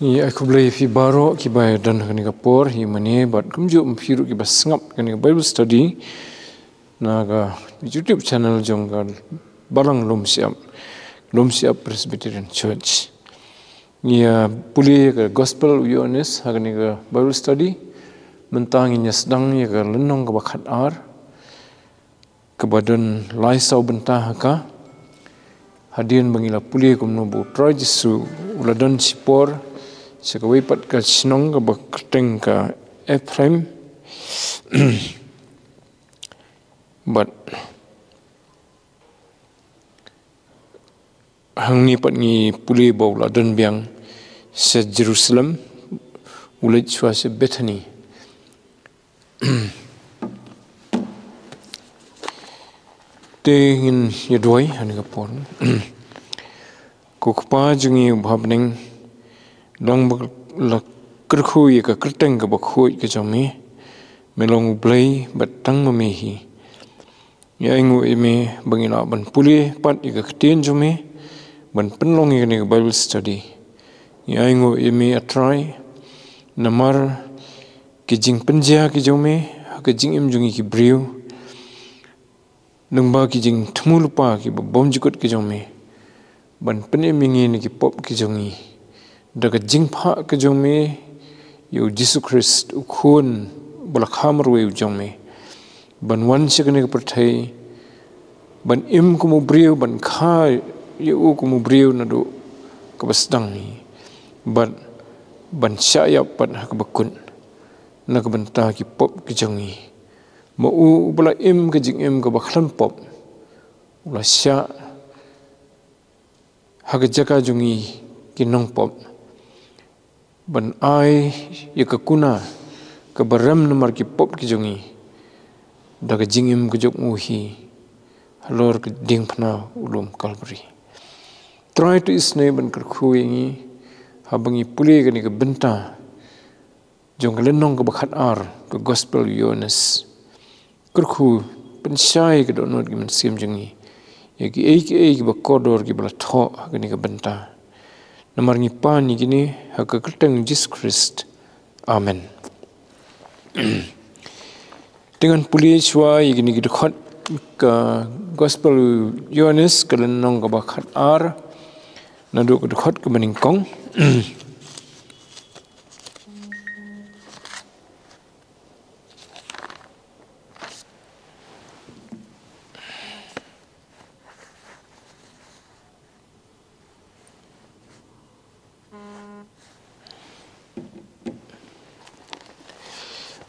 Ni aku beli fi baro ki bay dan kani kapor hi mane bat kumju mpiru ki basngap kani Bible study naga YouTube channel jonggal barang lom siap Presbyterian Church. Ia puli ke gospel awareness hagani ke Bible study mentang inya sedang ia ke lenong ke bakat ar kebadan laisau bentah ka hadian bangila puli ke menubu Troy Jesu uladan sipor sekawaipat ke sinong ke baketeng ke Ephraim but hang ni pat ni puli bau ladan biang se Jerusalem ulit chua se Bethany Tengin yadoi hani kapon ko kpa jungi bhabning long la kerkhu ye ka kerteng ka bakhui ke jami melong blai batang mehi ya ingu ime bangila ban puli pat ye ka kten jumi ban penlong ye ni Bible study ya ingu ime atrai namar ki jing penja ki jumi ka jing im jungi ki briu nungba ki jing thmulupa ki bom jukut ki jumi ban pen mingi ni ki pop ki jungi daga jingpha ke jome yu Jesus Christ ukhun balakhamar we jome ban wan sikne ke perthai ban im kumu briu ban kha yu kumu briu nadu ke basdang ni ban syaya pat hak bakun na ke bentah ki pop ki jangi mo u bala im ke jing im ke bakhlan pop ula sya hak jaka jungi ki nong pop ban ai ya ke kuna ke baram nomor ki pop ki jongi daga jingim ke jok muhi halor ke ding phna ulum Calvary try to isne ban ker khuingi habangi puli ke ni ke benta jong lenong ke bakhat ar ke gospel yones ker khu pensai ke donot ki men sim jongi ya ki ei ki bakodor ki bala tho ke ni ke benta Namar ni pan ni gini hak kerteng Jesus Christ. Amen. Dengan puli chua gini gitu khot ke gospel Yohanes ke lenong ke bakat ar nadu ke khot ke meningkong.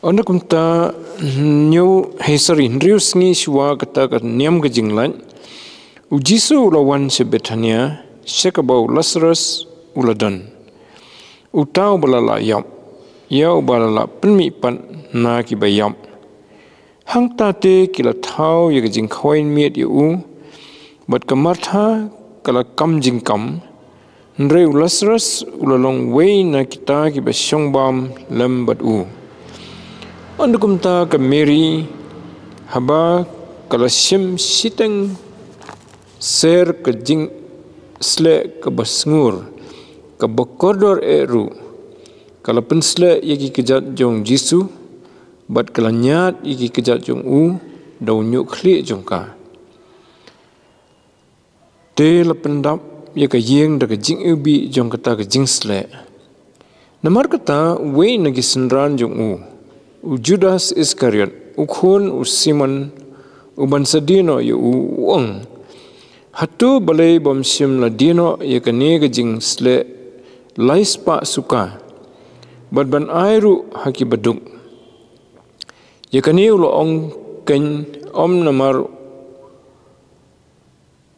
Ona kumta new hesari Rius ni shwa kata kat niam ke jinglan ujisu ulawan se Bethania sekabau Lazarus uladan utau balala yam yau balala penmi pan na ki bayam hang tate kila thau ye jing khoin miet yu bat kamartha kala kam jing kam ndre Lazarus ulalong wei na kita ki basyong bam lam bat u Andukum ta ke Mary haba kala sim siteng ser ke jing sle ke basngur ke bakodor eru kala pensle yaki kejat jong Jisu bat kala nyat yaki kejat jong u dau nyuk khli jong ka te la pendap yaka yeng da ke jing ubi jong kata ke jing sle namar kata we nagi senran jong u Judas Iskariot, ukhun Simon, uban sadino yu uang. Hatu balai bom sim la dino ya kene ke jing sle lais pa suka. Ban airu haki baduk. Ya kene ulo ong ken om namar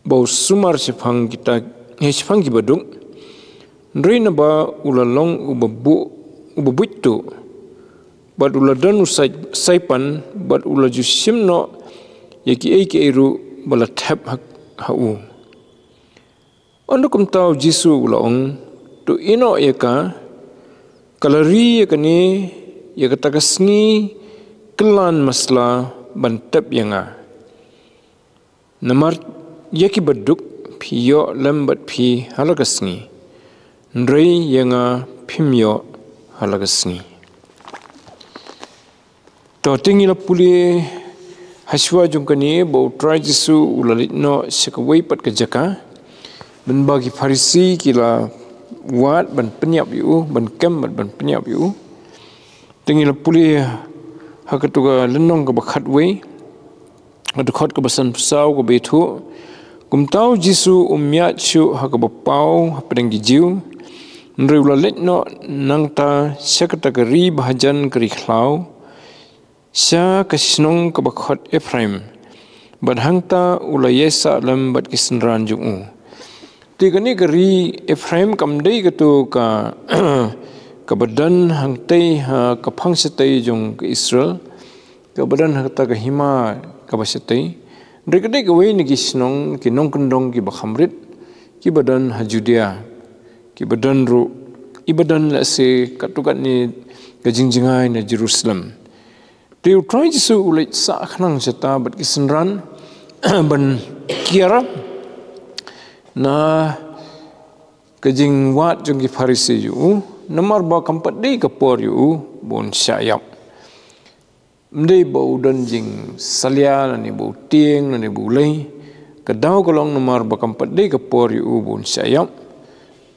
bau sumar sifang kita sifang ki baduk. Ndri na ba ulalong ubabut tu. Bat uladan saipan bat ulaju simno yaki eiki eru bala thap hau andukum tau Jisu ulaong tu ino yaka kalari yakani yakata kasngi kelan masla ban tap yanga namar yaki baduk piyo lambat pi halakasngi ndrei yanga pimyo halagasni. To tingila puli haswa jungkani bau try jisu ulalit no sekawai pat kejaka ban bagi farisi kila wat ban penyap yu ban kem ban penyap yu tingila puli hakatuga lenong ke bakat wei adukot ke basan pesau ke betu kumtau jisu umyat syu hakabapau hapadeng gijiu nri ulalit no nangta sekatagari bahajan keri khlau Sya kasinong kabakot Ephraim, badhangta ulayesa alam bad kisenran jungu. Tiga ni geri Ephraim kamdai katu ka kabadan hangtai ha kapang setai jung ke Israel, kabadan hangta ka hima kabasetai. Rekadai kawai ni kisinong kinong kendong ki bakhamrit, ki badan ha Judea, ki badan ru ibadan la se katukat ni kajingjingai na Jerusalem. Dia try jisu ulit sa akhnang seta bat kisenran ban kiara na kajing wat jong ki farisi yu namar ba kampat dei kapor yu bon syayap mdei bau dan jing salia ni bau tieng ni bau lei kadau kolong namar ba kampat dei kapor yu bon syayap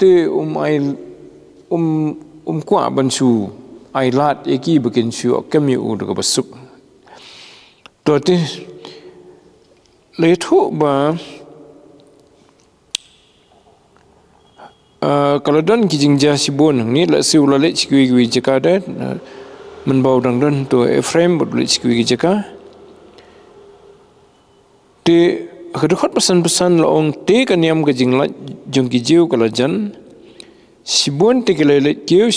te kwa ban su ailat eki bikin syu kami udah basuk. Tadi letu ba kalau dan kijing jasibon ni la si ulalet cikui jaka dan menbau dang dan tu Ephraim buat cikui jaka. Di kedekut pesan-pesan laong te kaniam kijing lat jong kijiu kalau jan sibon te kelelet kiu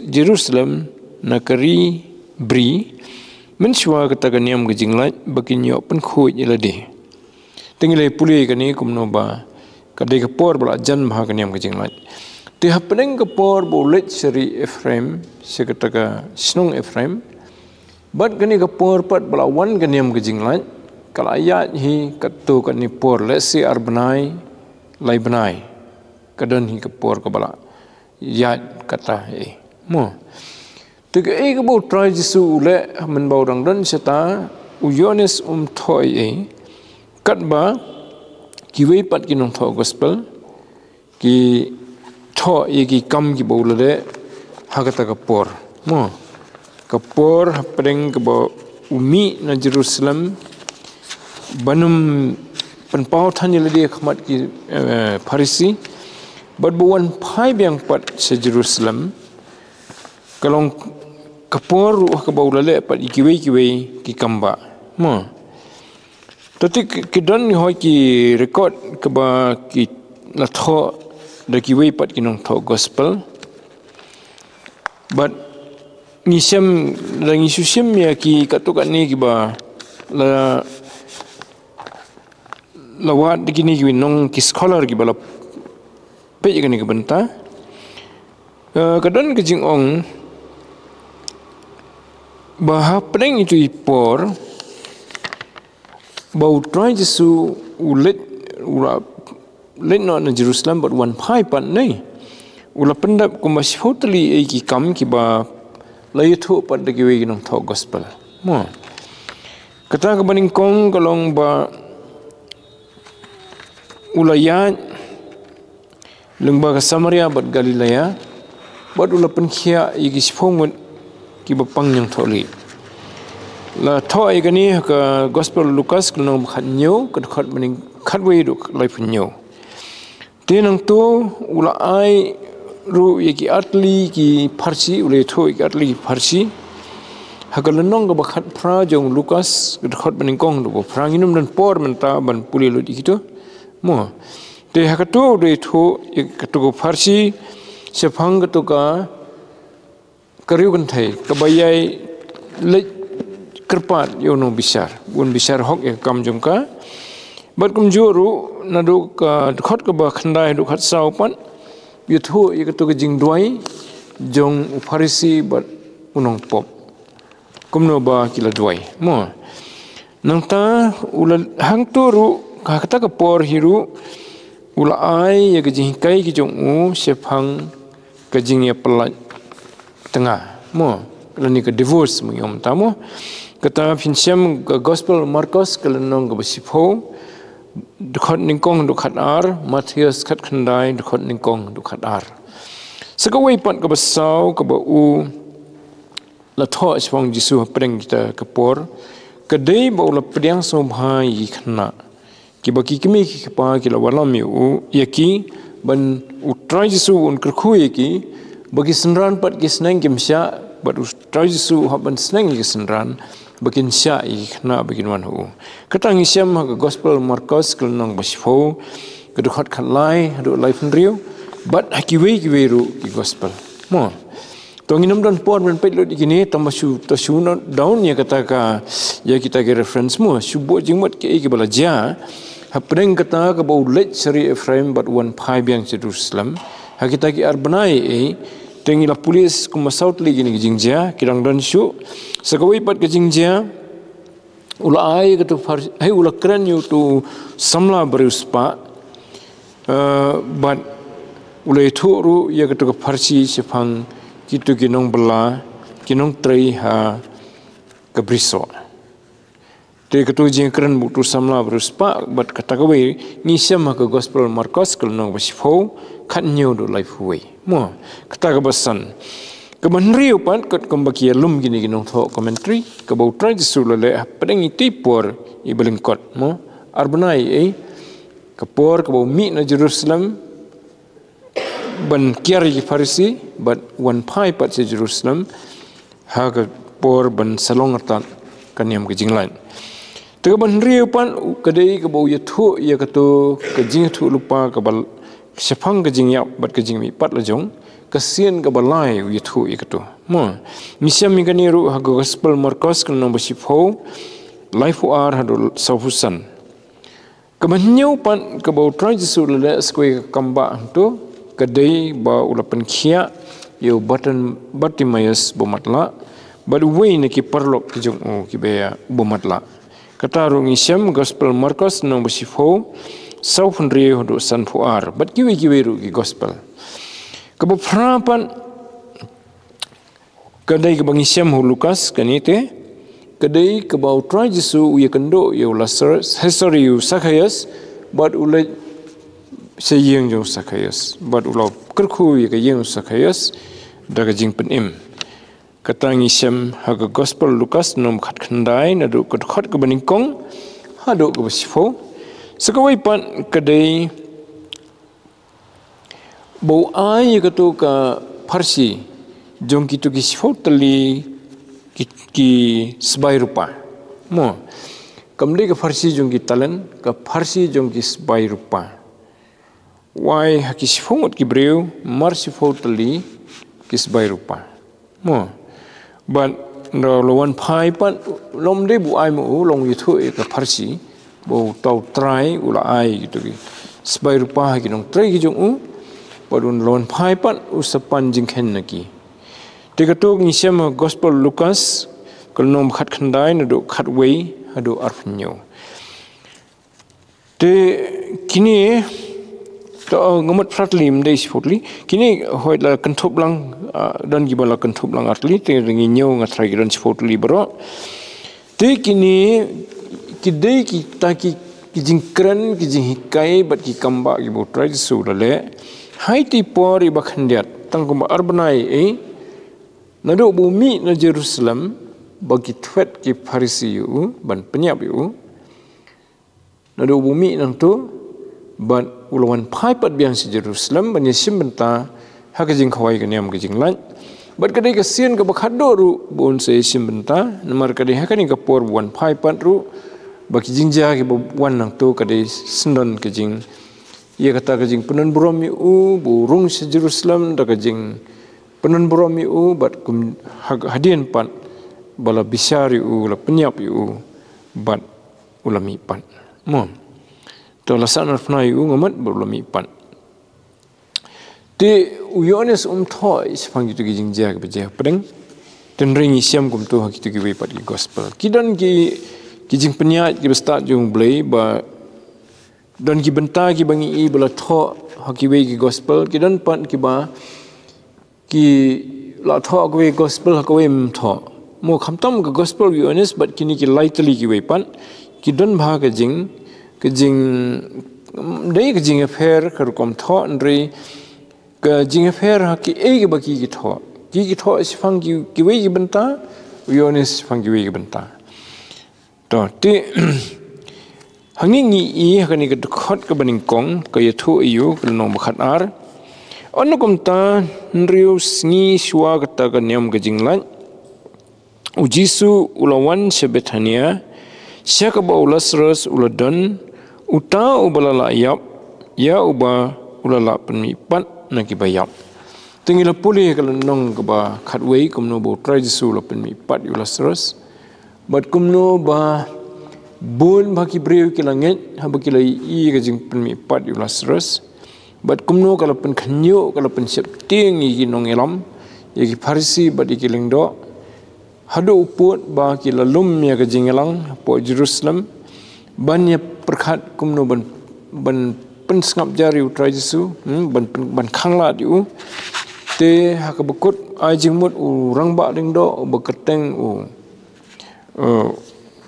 Jerusalem nakari bri mensua kata kaniam gejinglat bakinyo pen khoi ilade tingilai puli kani kumno ba kadai kapor bala jan bah kaniam gejinglat ti hapeng kapor bolet seri Ephraim sekataka snong Ephraim bat kani kapor pat bala wan kaniam gejinglat kala ayat hi katu kani por lesi arbanai lai banai kadan hi kapor ka bala yat kata mo Tiga kebau try jisu ule menbau dang dan seta uyones thoi kat ba kiwei pat kinong tho gospel ki tho ki kam ki bau le hagata kapor mo kapor hapeng kebau umi na Jerusalem banum penpau than le dia khmat ki farisi bad buan phai biang pat se Jerusalem kalong kapor ruh ke bau lale pat kiwei ki kamba mo tati kidan ni hoi ki record ke ba ki la tho da kiwei pat kinong tho gospel but ni sem rangi susem ya ki katukan ni ki ba la lawat dikini ki nong ki scholar ki bala pe ni ke benta kadan kejing ong Baha pedeng itu ipor bau try jisu ulet let no na Jerusalem but one pipe pan nei ula pendap ko mas hoteli ki kam ki ba lai thu pat de ki nong tho gospel mo kata ka baning kong kalong ba ulaya lengba ka Samaria bat Galilea bat ula penkhia ki sphong ki bapang yang tholi la thoi gani ka gospel Lucas kunong khanyo khat maning khatwei du lai punyo tenang to ula ai ru ki atli ki farsi ule thoi ki atli farsi hagalanong ga bakhat phra jong Lucas khat maning kong du phra nginum dan por menta ban puli lo dikito mo te hakato de tho katugo farsi sephang to ka Kariu kan thai kabayai le kerpat yono bisar bun bisar hok ya kam jongka bat kum juru nadu ka khot ka ba khandai du khat sau pan yuthu ikatu ka jing duai jong farisi bat unong pop kumno ba kila duai mo nangta ula hang toru ka kata ka por hiru ula ai ya ka jing kai ki jong u sephang ka jing ya pelat tengah mo kelani ke divorce mo yom tamo kata pinsiam ke gospel Markus kelenong ke besipo dekat ningkong dekat ar Matius kat kendai dekat ningkong dekat ar sekawai pat ke besau ke bau la tho chong Jisu preng kita kepor kedai bau la pedang sobhai khna ki baki kimi ki pa ki la walam yu yaki ban utrai Jisu un kerkhu yaki bagi senran pat ki sneng kim sya bat utrai Jisu haban sneng ki senran bakin sya i khna bakin wan hu katang isiam ha gospel Markus kelnong basfo kedukhat khalai hadu life riu bat hakiwe ki weru ki gospel mo Tonginam dan por dan pelot gini tambah su down ya kata ka ya kita ke reference mu subuh jingmat ke balaja hapeng kata ka bau let seri Ephraim but one pai biang Jerusalem ha kita ki arbanai tengi la polis ku masaut li gini jingja kirang dan su sakawai pat ke jingja ula ai ka tu hai ula kran yu tu samla beruspa but ula itu ru ya ka tu farsi sepang kitu kinong bela kinong trei ha kebriso te ketu jing keren butu samla beruspa bat kata kawe ni sama ke gospel Markus kelnong basifo kan nyu do life way mo kata ka basan ke manriu pan kat kembaki alum gini ginong tho commentary ke bau trai sulale pedeng iti por i belingkot mo arbanai ke por ke bau mi na Jerusalem ban kiari Farisi but one pai pat se Jerusalem ha ka por ban salongertan kaniam ke jinglan te ban riu pan kadai ke bau yathu ya ka to ke jing thu lupa ka bal sepang ke jing yap bat ke jing mi pat la jong kasien ke balai yathu ya ka to mo misiam mi kani ru ha gospel Markus kan nomor 10 life ar hadu saufusan ke banyu pan ke bau try Jesu le skoi kamba tu kadai ba ulapan kia yo Bartimaeus bomatla badu wei ne ki parlok ki jong ki beya bomatla kata rung isiam gospel Markus nomor 10 sau fundri hodo san fuar bat ki ru ki gospel kebo prapan kadai ke bangisiam Lukas kanite kadai ke bau try Jesu uya kendo yo Lazarus history yu Zacchaeus bat ulai seyeng jong Zacchaeus bat ulau kerku ya ke yeng Zacchaeus daga jing penim katang isem haga gospel Lukas nom khat khandai na du khat ke beningkong hado ke basifo sekawai pan kadai bau ai ke tu ka Farsi jong kitu ki sifo tali ki sebai rupa mo kamde ke Farsi jong ki talen ka Farsi jong ki sebai rupa why hakis fongot ki breu merciful tali kis bay rupa mo but no lawan pai pat lom de bu ai mo long yuthu e ka Farsi bo tau try ula ai gitu ki sbai rupa ki nong try ki jong u padun lawan pai pat usapan jing khen na ki te ka tok ni sem gospel Lukas kal nom khat khandai na do khat wei hado arfnyo te kini to ngomat fratlim dei sifotli kini hoit la kanthop lang dan gibala kanthop lang atli te ringi nyo ngatrai giran sifotli bro te kini kidei kita ki jingkran ki jinghikai bat ki kamba ki botrai su le hai ti por i bakhandiat tangkum arbanai nado bumi na Jerusalem bagi twet ki Farisi yu ban penyap yu nado bumi nang tu ban ulawan pai pat biang si Jerusalem ban yesim benta ha ka jing khawai ka niam ka jing lan bat kadai ka sien ka bakhado ru bon se yesim benta namar kadai ha ka ni ka por wan pai pat ru baki jing ja ki wan nang tu kadai sendon ka jing ye kata ka jing penan buram yu burung si Jerusalem da ka jing penan buram yu bat kum hadian pat bala bisari yu la penyap yu bat ulami pat mo to lasan arfnai u ngamat berlami pan te uyones thoi sepang gitu gijing ja ke beje pedeng ten ring isiam kum tu gitu ki pat ki gospel kidan ki kijing penyat ki start jung blai ba dan ki benta ki bangi i bela tho haki we ki gospel kidan pan ki ba ki la tho ko gospel ko em tho mo khamtam ka gospel we honest but kini ki lightly ki we pan ki don bha ka jing dei ka jing affair ka kom tho ndri ka jing affair ha ki e ba ki tho si phang ki we ki banta we honest phang ki we ki banta to ti hangi ni i ka ni ka khot ka baning kong ka ye thu yu ka no ba khat ar ono kumta nrius ngi shwa kata ka niam ka jinglan ujisu ulawan sebethania syakaba ulasras uladon uta ubalala yap ya uba ulala penmipat nakibayap tingila puli kalau nong ba khatwei kumno bo trajisu la penmipat ulasras bat kumno ba bun baki breu kilanget habakila i ka jing penmipat ulasras bat kumno kalau pen kanyo kalau pen septing iki nong elam yaki parsi bat iki lingdo hado uput ba ki lalum ya ka jingelang po Jerusalem bannya perkhat kumno ban pen sngap jari utra Jesu ban khangla diu te hakabukut ajingmut urang ba lingdo beketeng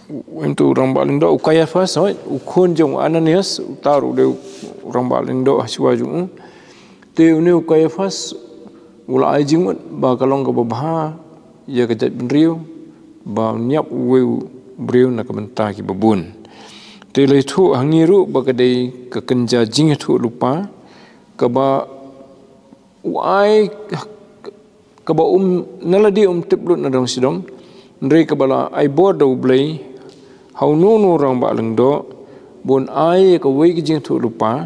untuk orang Balindo Ukayafas ukon jong Ananias utaru de orang Balindo aswaju te une Ukayafas ula ajing ba kalong ka babha ya kejat benriu ba nyap we briu na kamenta ki babun te le thu hangiru ba kadai ka kenja jing thu lupa ka ba uai ka ba naladi tiblut na dong sidong ndre ka bala ai bodo blai hau nunu orang Balindo bon ai ka wei jing thu lupa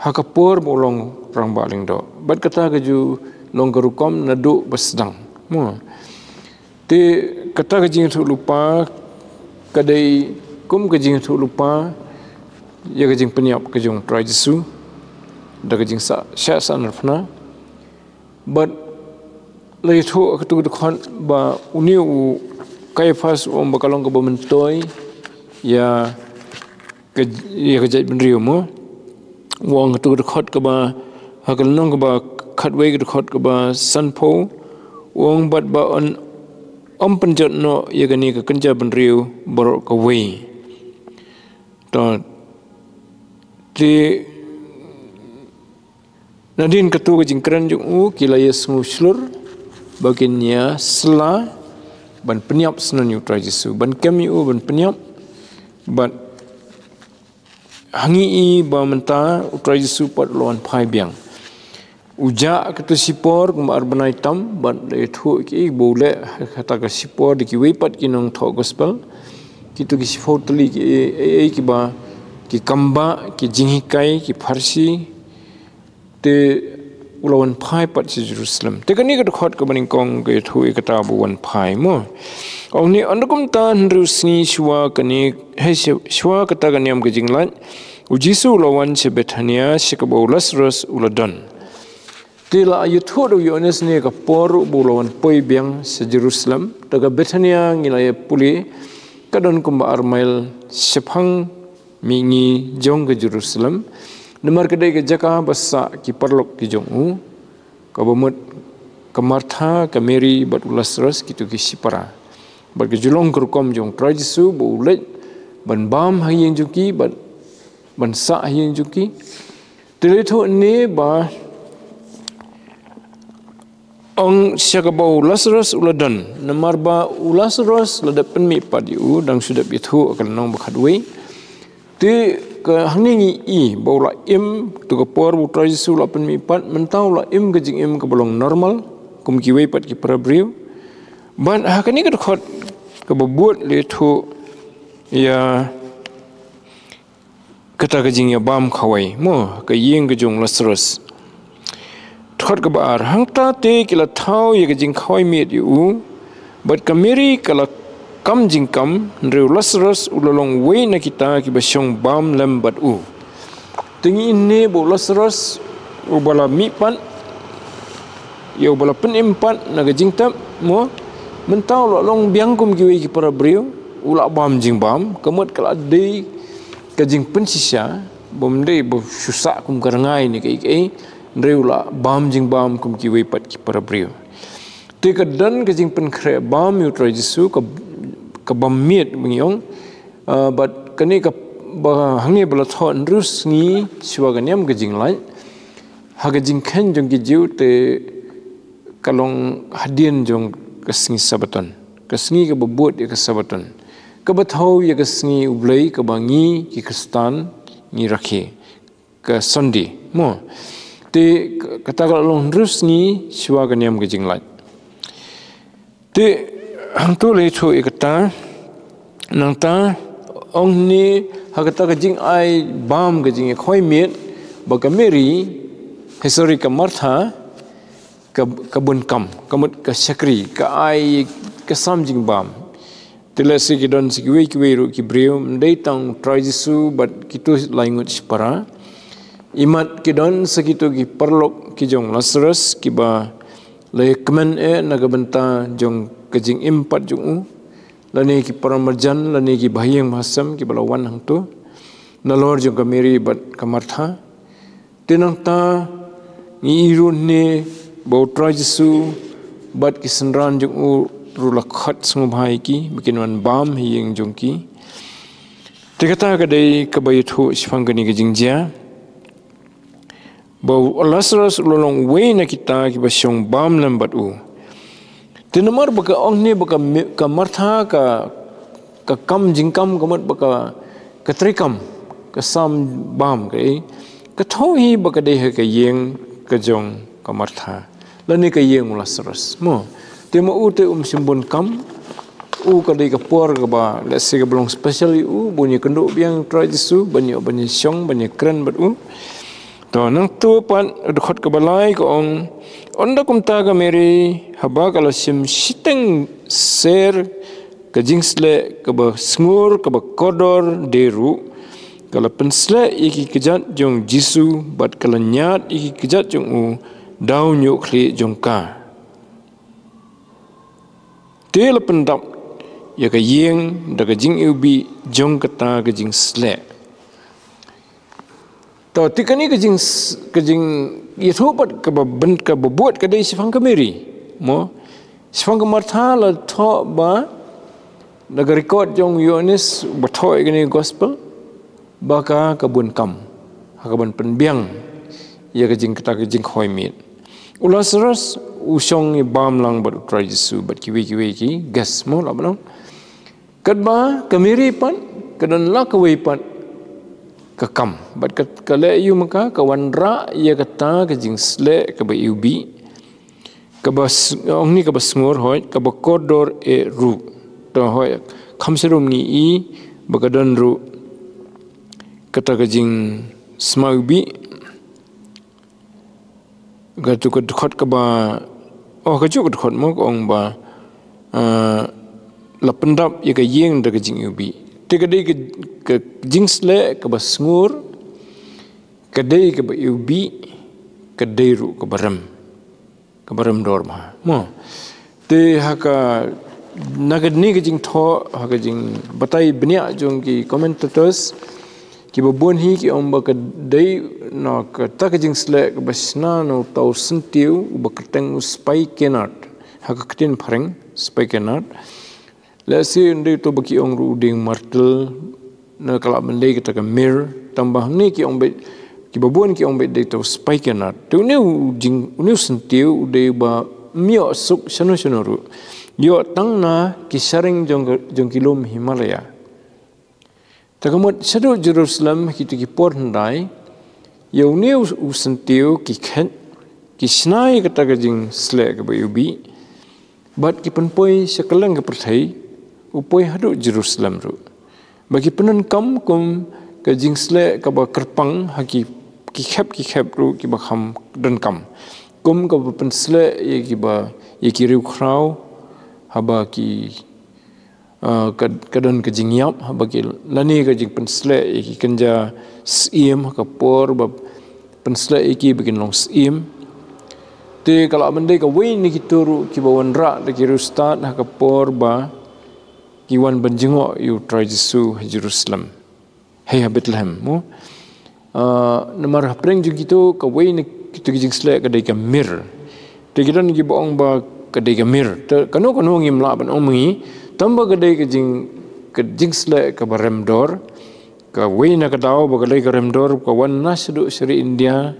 hakapor bolong orang Balindo bat kata ka ju long garukom nadu basdang mo te kata ka jing thu lupa kadai kum ka jing thu lupa ya ka jing penyap ka jong tra Jesu da ka jing sa narfna but lai thu ka tu khon ba uniu Kayafas bakalong ka bamentoi ya kejat benriu mo wong tu khot ka ba hakal nong ka ba khatwei ka khot ka ba sanpo wong bat ba on penjat no ya gani ka kenja benriu bor ka wei to ti nadin ka tu ka jingkran jung kila yesmu slur baginya sela ban penyap senan utra Jesu ban kami ban penyap ban hangi i ba menta utra Jesu pat lawan phai biang uja katu sipor kumar banai tam ban le thu ki bole kata ka sipor di ki wepat ki nong tho gospel kitu ki sifotli ki ba ki kamba ki jinghikai ki farsi te ulawan phai pat si Jerusalem te kani ka khot ka baning kong ke thu kata buwan phai mo ong ni andukum tan rusni shwa kani he shwa kata ka niam ke jinglan ujisu ulawan se Bethania sikabo Lazarus uladon te la ayuthu do yones ne ka por bulawan poi biang se Jerusalem daga Bethania ngilaya puli kadon kumba armail sephang mingi jong ke Jerusalem Nemar kedai ke jaka basa ki perlok ki jongu kabamut ke Martha ke Mary bat Lazarus kitu ki sipara bat ke julong kurkom jong tra Jesu bo ulet ban bam hayeng juki ban sa hayeng juki teleto ne ba ong syakabau Lazarus uladan nemar ba Lazarus ladap penmi padiu dang sudah itu akan nong bakadwe te ka hangi i baula im tu ka por bu tra Jesu la pen mi pat mentau la im ka jing im ka bolong normal kum ki wei pat ki prabriu ban ha kani ka khot ka buat le thu ya kata ka jing ya bam khawai mo ka yeng ka jong Lazarus thot ka bar hangta te kila thau ye ka jing khawai mi yu bat ka Mary kala kam jingkam reu Lazarus ulalong wei na kita ki basyong bam lambat tingi ini bo Lazarus ubala mi pan ya ubala pen empat na jingtam mo mentau lo long biangkum ki wei ki para brio ula bam jing bam kemut kala de ka jing pen sisa bom de bo susah kum karangai ni kai reu la bam jing bam kum ki wei pat ki para brio dan ke jing pen kre bam yu tra Jesu ke bamiet mengiong but kani ke hangi bala thon rus ngi siwa ganyam ke jing lai ha ke jing khen jong ki jiu te kalong hadien jong kesngi sabaton kesngi ke bebut ya ke sabaton ke bathau ya kesngi ublai ke bangi ki kristan ngi rakhe ke sondi mo te kata kalong rus ngi siwa ganyam ke jing lai te hang tu le chu ikata nang ta ong ni hakata ka jing ai bam ka jing khoi miet ba ka meri histori ka martha ka bun kam kamut ka sakri ka ai ka sam jing bam tila si ki don si ki we ru ki breu ndai tang try Jesu but kitu language para imat ki don segitu ki perlok ki jong Lazarus ki ba le kemen nagabenta jong kajing impat jong lani ki paramarjan lani ki bahiyang mahasam ki balawan hang tu nalor jong kameri bat kamartha tinang ta ni irun ne bau try Jesu bat ki senran jong ru lakhat sungu bhai ki bikin wan bam hiyeng jong ki tikata ka dei ka bayuthu sifang gani ki jingjia bau Lazarus lolong we na kita ki basyong bam lambat tinamar baka ong ni baka ka martha ka kam jingkam kamat baka ka trikam ka sam bam kai ka thohi baka dei ka yeng ka jong ka martha lani ka yeng Lazarus mo tema te simbon kam ka dei ka por ka ba let's say ka belong special bunyi kenduk biang try Jesu banyak syong banyak keren bat to nang tu pan khot ka balai ko ong onda kumta ka meri haba kala sim siteng ser ka jingsle ka ba sngur ka ba kodor deru kala pensle iki kejat jong Jesu bat kala nyat iki kejat jong daun yu khli jong ka tel pendap ya ka yeng da ka jing ubi jong kata ka jingsle to tikani kajing yathupat ka ben ka buat ka dei sifang kameri mo sifang ka martha la tho ba naga record jong Yohanes bathoi gani gospel baka kabun kam hakaban penbiang ya kajing kata kajing khoi mit Lazarus usong bam lang bat try Jesu bat kiwi ki gas mo la banong kadba kameri pan kadan la kawai pan kakam bat kale yu maka kawan ra ya kata ka jingsle ka ba ubi ka bas ong ni ka bas ngor hoy ka ba kodor ru to hoy khamserum ni bagadan ru kata ka jing smaubi ga tu ka khot ka ba ka ju ka khot mo ong ba la pendap ya ka yeng da ka jing ubi tikadai ke jingsle ke basngur kadai ke ubi kadai ru ke baram dorma mo te haka nagadni ke jing tho haka jing batai benya jong ki commentators ki babon hi ki omba kadai no ka ta ke jingsle ke basna no tau sentiu bakateng spai kenat haka ketin phareng spai kenat lasi ndai to baki ong ru ding martel na kala mendai kita ka mir tambah ni ki ong be ki babon ki ong be dei to spike na tu ne jing ne sentiu de ba mio suk sano ru yo tang na ki saring jong kilom Himalaya takamot sadu Jerusalem ki por ndai yo ne sentiu ki khen ki snai kata ka jing sle ka bayubi bat ki penpoi sekalang ka perthai upoi hadu Jerusalem ru bagi penan kam kum ka jingsle ka ba kerpang haki ki khep ru ki ba kham dan kam kum ka pensle ye ki ba ye ki riu khrau haba ki kadan ka jingyap haba ki lani ka jing pensle ye ki kanja sim ka por ba pensle ye ki bikin long sim te kalau mendai ka wei ni ki turu ki ba wanra de ki rustat ha ka por ba kiwan benjengo yu try Jesu Jerusalem hey Bethlehem mo namar hapreng ju gitu ka wei ni kitu jingsle ka dai ka mir te gidan gi bong ba kedai gemir kanu ngim la ban omi tamba kedai kejing sle ke baremdor ka wena ka daw bagalai ka remdor ka wan nasdu Sri India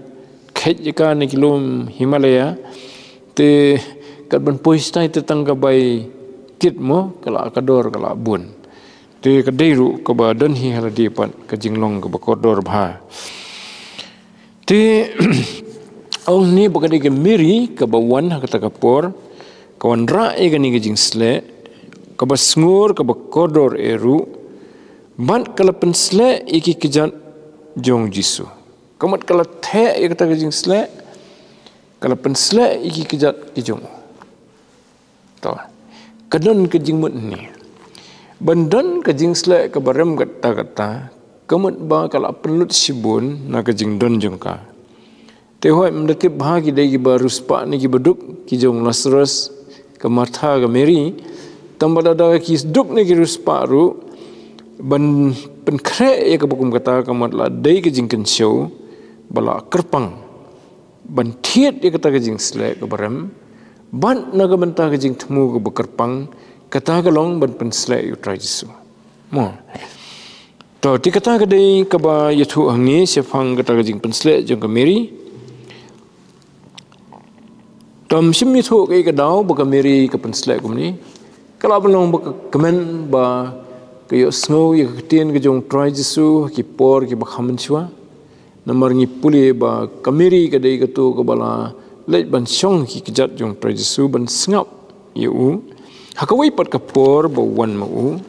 khet jika ni kilom Himalaya te kat ban poistai te tangga bai kit mo kala kador kala bun te kedai ru ka badan hi haladi pan ka jinglong ka bakodor bha te ong ni bagadai ke miri ka bawan kata kapor kawan ra e gani ke jingsle ka basngur ka bakodor eru ban kala pensle iki kejan jong jisu kamat kala the e kata ke jingsle kala pensle iki kejat ke jong to kadon ke jingmut ni bandan ke jingsle ka barem kata kamat ba kala pelut sibun na ke jingdon jongka tehoi mendekip bahagi dagi barus pak ni ki beduk ki jong Lazarus ke Martha ke Mary tambah dada ki duk ni ki rus pak ru ban penkre ya ke bukum kata kamat la dai ke jingken show bala kerpang ban thiet ya kata ke jing slek ke barem ban na ke benta ke jing temu ke bekerpang kata ke long ban pen slek yu try Jesu mo to ti kata ke dai ke ba yathu hangi sefang kata ke jing pen slek jong ke Mary Tom sim ni thuk ke daw ba Mary ke penslek kum ni kala belong ba kemen ba ke yo snow ye ketien ke jong try Jesu ki por ki ba khamen chwa namar ngi puli ba Mary ke dei ke tu ke bala leit ban syong ki kejat jong try Jesu ban sngap ye u hakawai pat ke por ba wan ma u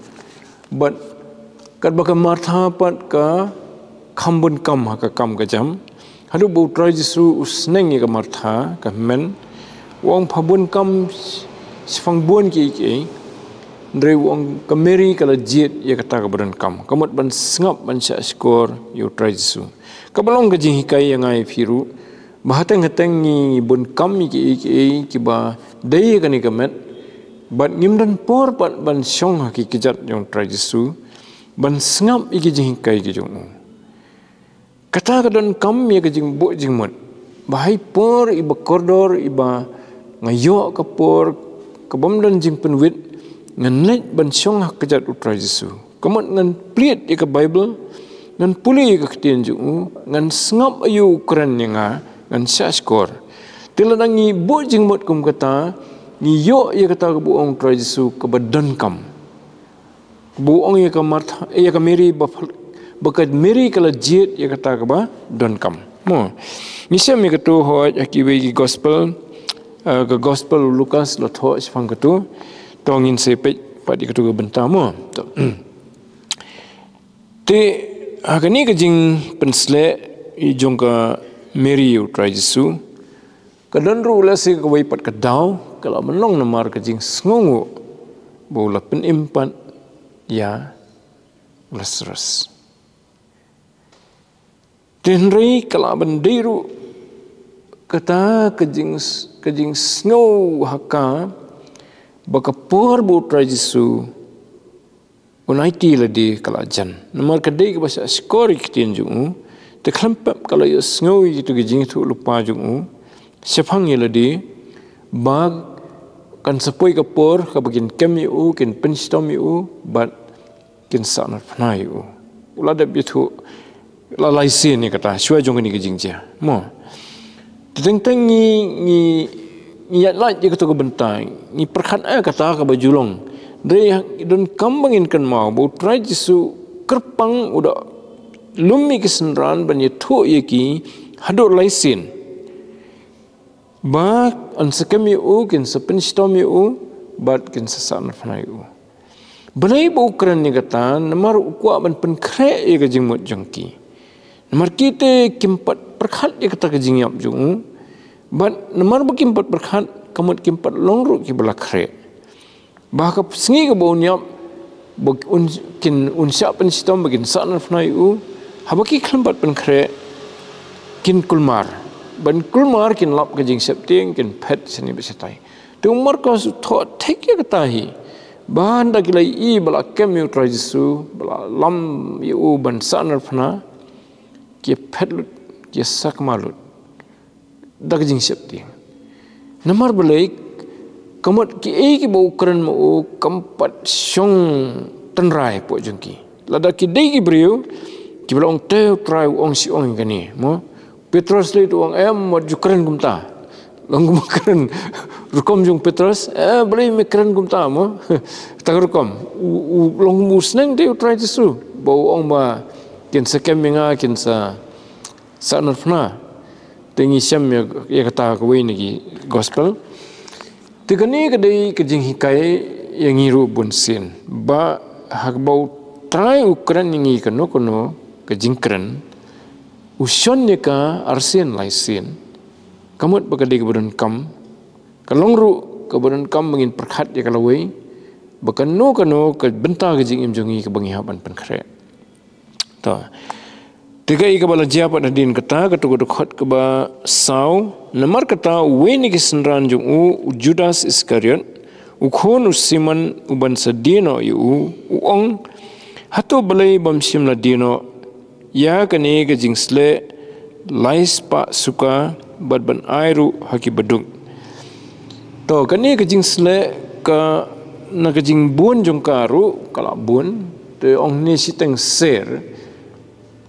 but kat ba Martha pat ka khambun kam ha ka kam ka jam hadu bu try Jesu usneng ye ke Martha ka men wong phabun kam sifang buan ki ndre wong ka Mary kala jet ya kata ka badan kam kamat ban sngap ban sya skor yu try Jesu ka balong ka jing hikai yang ai firu bahateng hateng ni bun kam ki ba dei ka ni kamet bat ngimdan por pat ban syong ki kejat yang try Jesu ban sngap iki jing hikai ki jong kata ka don kam ya ka jing bo jing mot bahai por iba kordor iba ngayo ka por ka bomdan jing penwit ngan net ban syong hak kejat utra Jesu kamat ngan pliet ya ka Bible ngan puli ka ketien ju ngan sngap ayu Quran nga ngan sya skor tilanangi bo jing mot kum kata ni yo ya kata ka buong utra Jesu ka badan kam buong ya ka Martha ya ka Mary bakat Mary kala jet ya kata ka ba don kam mo ni sem ya katu hoj akiwe gospel ke gospel Lukas lo tho sifang ketu tongin sepet padi ketu ke bentamo te agani ke jing pensle i jong ka Mary utra Jesu kadon ru la se ke waipat ke daw kala menong namar ke jing sngongu bola pen impan ya Lazarus tenrei kala bendiru kata kejing snow haka baka por bu try Jesu unaiti la di kala jan namar kadai ke basa skori kitien ju te klampap kala yo snow itu kejing tu lupa ju sepang ye la di bag kan sepoi ke por ka bagin kem yu ken penstom yu but ken sanat pnai yu ulada bitu la laisin ni kata shua jong ni kejing ja mo tentang ni yat lait je kata ke bentai ni perkhat kata ke bajulong dre don kambangin kan mau bu try Jesu kerpang udah lumi kesenran ban ye thu ye ki hado laisin ba an sekemi u kin sepen stomi u bat kin sesan fanai u benai bu kran ni kata namar ukwa ban pen kre ye ke jingmut jongki namar kite kimpat perkhat ye kata ke jingyap jung bat namar bakimpat perkhat kamut kimpat longru ki belakre bah ka sengi ke bau nyap kin unsya pen stom bagin sanan fnai u habaki klempat pen kre kin kulmar ban kulmar kin lap ke jing septing kin pet seni besetai tu umar ko tho thek ye katahi ban da kilai i bala kem yu try Jesu bala lam yu ban sanan fna ki pet lut ki sak malut da jing septing namar belai kamot ki bau Ukraine mo kampat syong tenrai po jengki lada ki dei ki brio ki belong teu trai ong si ong kani mo Petros le tu ong mo Ukraine gumta long Ukraine rukom jung Petros boleh Ukraine gumta mo tak rukom long musneng dei trai tisu bau ong ba kin sekem menga kin sa sanarfna tengi syam ya kata ko ni gospel Tigani kadai kejing hikai yang ngiru bun sin ba hak bau trai Ukraine ngi kano kejing kren usion ka arsen lai sin kamut bakadai kebudan kam kalong ru kebudan kam mengin perkhat ya kalawai bakano ke benta kejing imjongi ke bangi haban penkre to Tiga bala jiapat nadin kata ketuk khot ke ba sau namar kata weni ki senran jung Judas Iskariot khon Simon uban sadino yu ong hato balai bam sim ladino ya kane ke jingsle lais pa suka bad ban airu haki badung to kane ke jingsle ka na ke jing bun jung karu kala bun te ong ni siteng ser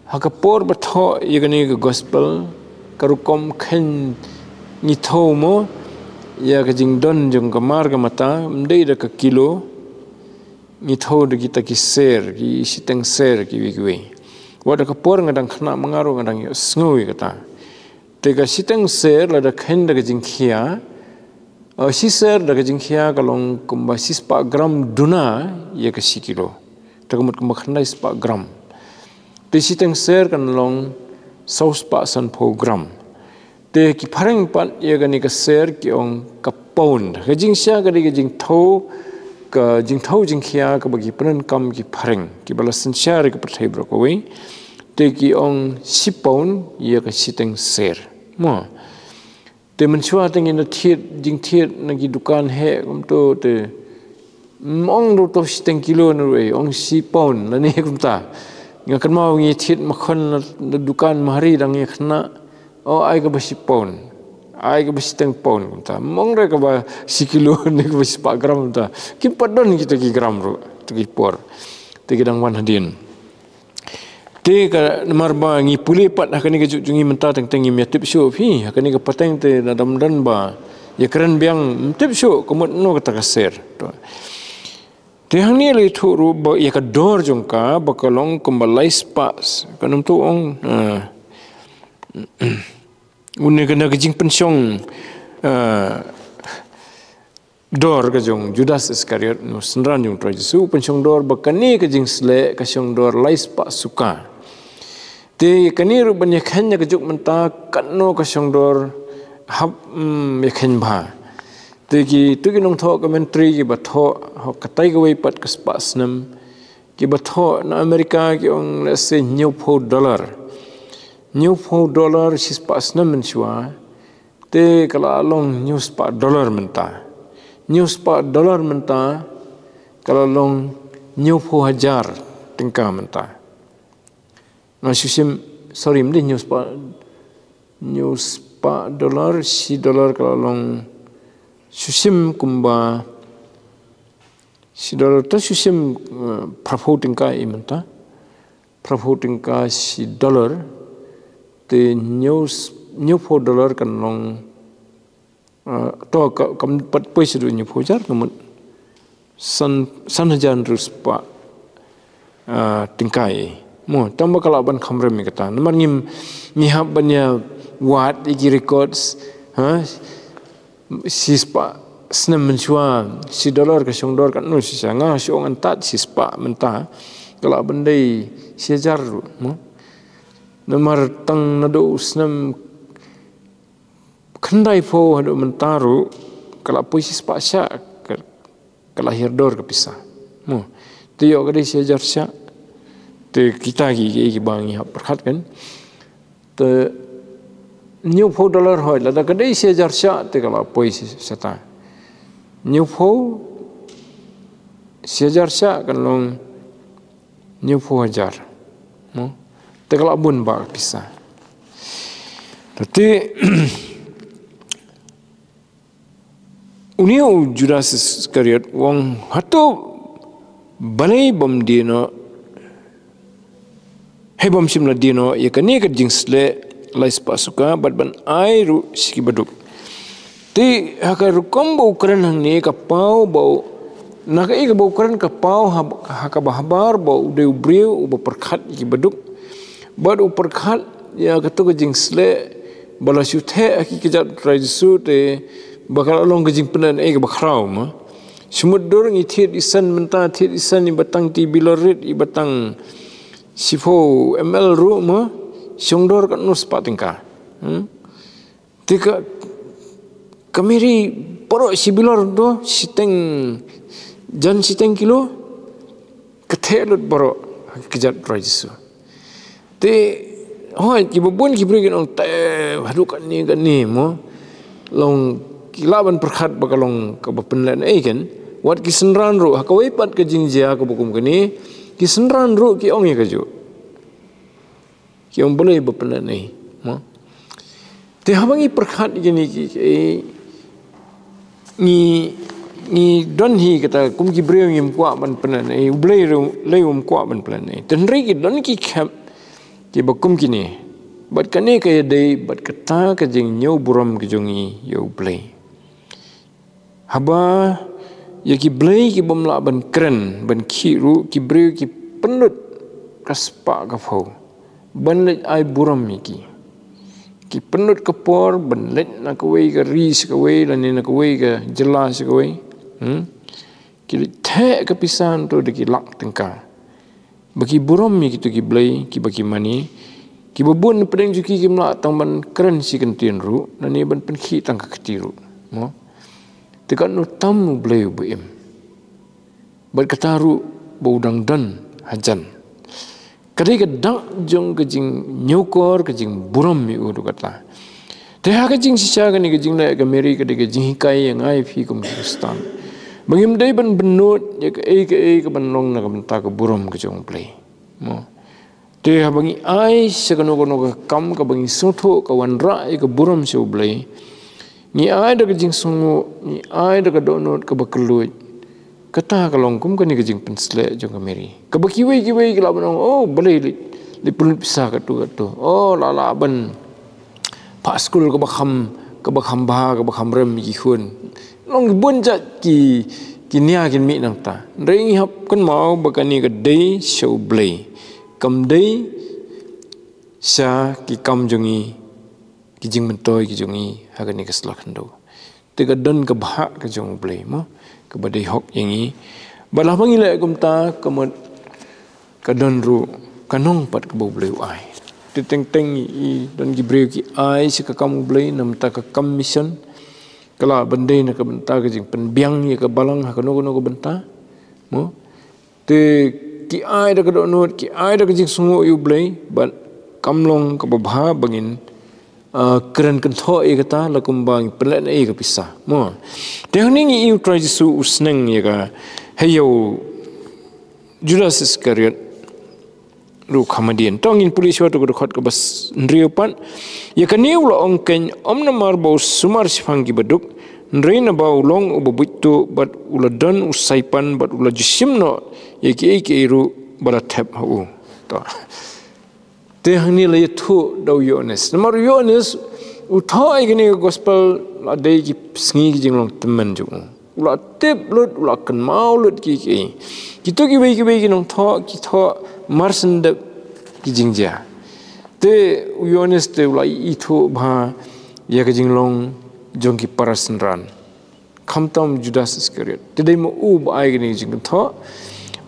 Hakapor batho yagani gospel karukom khen ni thomo ya kajing don jong kamar ka mata mdei da ka kilo ni tho de kita ki ser ki siteng ser ki wiwi wada kapor ngadang khna mangaro ngadang sngowi kata te ka siteng ser la da khen da kajing khia si ser da kajing khia kalong kumba 6 gram duna ya ka 1 kilo takamut kumba khna 6 gram Te siteng ser kan long saus pa san program. Te ki pareng pat ya gani ka ser ki ong ka pound. Ka jing sia ka jing thau jing khia ka bagi penan kam ki pareng. Ki bala san sia ka pathai bro ko we. Te ki ong 10 pound ya ka siteng ser. Mo. Te menchua teng in thiet jing thiet na ki dukan he kum to te mong do to siteng kilo na we ong 10 pound la ne kum ta. Ngakan mau ngi thit makhon dukan mahari dang khna ai ka basi pound ai ka basi teng pound ta mong re ka ba 1 kilo ni ka basi 4 gram ta ki padon kita ki gram ro tu ki por te gedang wan hadin te ka nomor ba ngi puli pat hakani ka jungi menta teng teng mi tip show phi hakani ka pateng te nadam dan ba ya keren biang tip show komot no ka ser to Tehang ni le thuru ba ya ka dor jongka bakalong kumbalai spas kanum tu ong unne kana kijing pensyong dor ka jong Judas Iskariot no senran jong tra Jesu pensyong dor bakani kijing sle kasyong dor lai spas suka te kani ru banya khanya ka juk menta kanno kasyong dor hab ya khen ba Tegi nong tho commentary ki batho ho katai go pat ka spas nam ki batho na Amerika ki ong let's say $4 si spas nam menchua te kala long $4 menta $4 menta kala long $4,000 tingka menta na susim sorry mdi $4 si dollar kala long Susim kumba si dollar ta susim prapoting ka imanta prapoting ka si dollar te $4 kan long to kam pat paisa du $4,000 namun san hajan rus pa tingkai mo tamba kala ban khamre mi kata namar ngim mihab banya wat iki records sispa senam mencuan $1 ke $2 kan no sisanga siong antat sispa menta kalau bendai sejar mo nomor tang nado senam kendai po hado mentaru kalau poi sispa sya kalau hirdor ke pisah mo tiyo kadi sejar sya te kita gi bangi perhat kan te $4 hoi la da kadai sejar sya te kala poi seta sejar sya kan long $4,000 mo te kala bun ba pisah tapi Uniu Judas Iscariot wong hatu balai bom dino hebom simla dino ya kani ka jingsle lais pasuka ban airu siki baduk ti hakar kombo ukran hang ni ka pau bau naka ika bau ukran ka pau haka bahbar bau de ubriu uba perkhat ki baduk bad uperkhat ya katu ka jingsle bala syuthe aki kejat raisu te bakal along ke jing penan ka bakrau ma semut dorang ithit isan menta thit isan ni batang ti bilorit i batang sifo ml ru ma songdor kan nus patingka tika kamiri poro sibilor do siteng jan siteng kilo kethelut poro kejat raisu te hoi ki bubun ki beri kan te hadukan ni mo long kilaban perkhat bakalong ka bapenlan kan wat ki senran ru hakawai pat ke jingjia ka bukum kani ki senran ru ki ong ka ju ki ong boleh bapenlan mo te habangi perkhat gini ki ni don hi kata kum ki breu ngim kwa ban penan ublei le kwa ban plan ten ri ki don ki khap ki bakum kini bat kane ka dei bat kata ka jing nyau buram ki jongi yo blei haba ya ki blei ki bomla ban kren ban khiru ki breu ki penut kaspa ka phau ban le ai buram ki penut ka por ban let na ka wei ka ris ka wei lan na ka wei ka jelas ka wei ki the ka pisan to de ki lak tengka bagi buram mi kitu ki blei ki bagi mani ki bubun pedeng juki ki mla tang ban kren si kentin ru nani ban pen khi tang ka ketiru mo tekan no tam blei bu im bar kataru bodang dan hajan kadai ka dak jong ka jing nyokor ka jing buram mi udu kata te ha ka jing sisa ka ni ka jing la ka meri ka de ka jing kai yang ai phi kum kristan bangim dai ban benut ya ka ban long na ka ban ta ka buram ka jong blei mo te ha bangi ai sekano ka kam ka bangi sotho ka wan ra ka buram se blei ni ai da ka jing sungu ni ai da ka donot ka bakelut kata ka long kum ka ni ka jing pensle jong ka meri ka bakiwei ki la ban oh blei li pun pisah ka tu oh la ban pa school ka bakham rem ki khun long bun jat ki nia kin mi nang ta ring hap kan mau bakani ka dei show blei kam dei sa ki kam jongi ki jing mentoi ki jongi hagani ka slakhando te ka don ka bha ka jong blei mo ka badai hok yangi balah mangila kum ta kamot ka don ru kanong pat ka blei ai te teng i don ki breu ki ai si ka kam blei nam ta ka kam mission kala bandai na ka benta ka jing pen biang ya ka balang ha kono ka benta mo te ki ai da ka do not ki ai da ka jing sungu yu blei ban kamlong ka babha bangin keren kan tho e kata la kumbang pelan e ka pisah mo te hning you try to usneng ya ka heyo Judas Iscariot ru khamadian tongin pulis wa to khot ka bas ndriopan ya kaniu la ongken omna marbo sumar sifangi baduk nreina bau long ububittu bat uladan usaipan bat ulajisimno ya ki ru bala thep hu to te hangni la yathu dau yones namar yones uthai gini gospel la dei ki sngi ki jinglong temen ju ula tep lut ula kan mau lut ki to ki wei ki nong tho ki tho marsen de ki jingja te yones te ula I tho bha ya ka jinglong jong ki parasen ran khamtam Judas Iscariot te dei mo u ba ai gini jing tho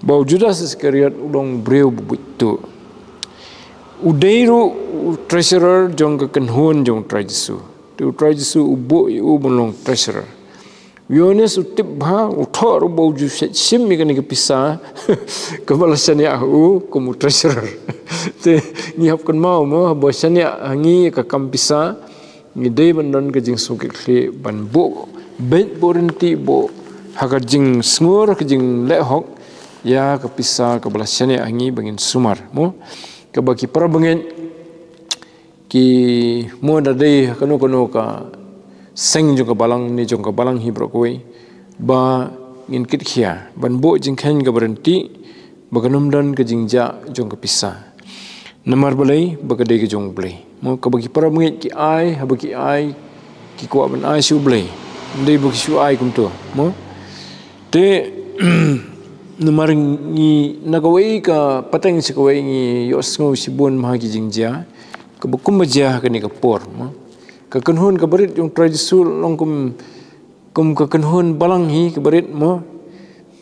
bau Judas Iscariot ulong breu bubittu udairu treasurer jong ka kanhun jong trajisu tu trajisu ubo u bolong treasurer Yones utip bha uthor bau ju sim mi kan ki pisa kebalasan ya u kum treasurer te ni hap kan mau mo bosan ya ngi ka kam pisa ni dei bandon ka jing sungki khle ban bo bet borenti bo haga jing sngur ka jing le hok ya ka pisa kebalasan ya ngi bangin sumar mo ka baki para bangin ki mo da dei kanu ka seng jong ka balang ni jong ka balang hi bro koi ba ngin kit khia ban bo jing khen ka berhenti baganum dan ka jingja jong ka pisah namar balai bagade ka jong blai mo ka bagi para mengit ki ai ha bagi ai ki ko ban ai su blai ndai bagi su ai kum tu mo te namar ni nagawai ka pateng si kawai ni yos ngo si bon ma ki jingja ka bukum baja ka ni ka por mo ka kenhun ka berit yung tradisul long kum ka kenhun balang hi ka berit mo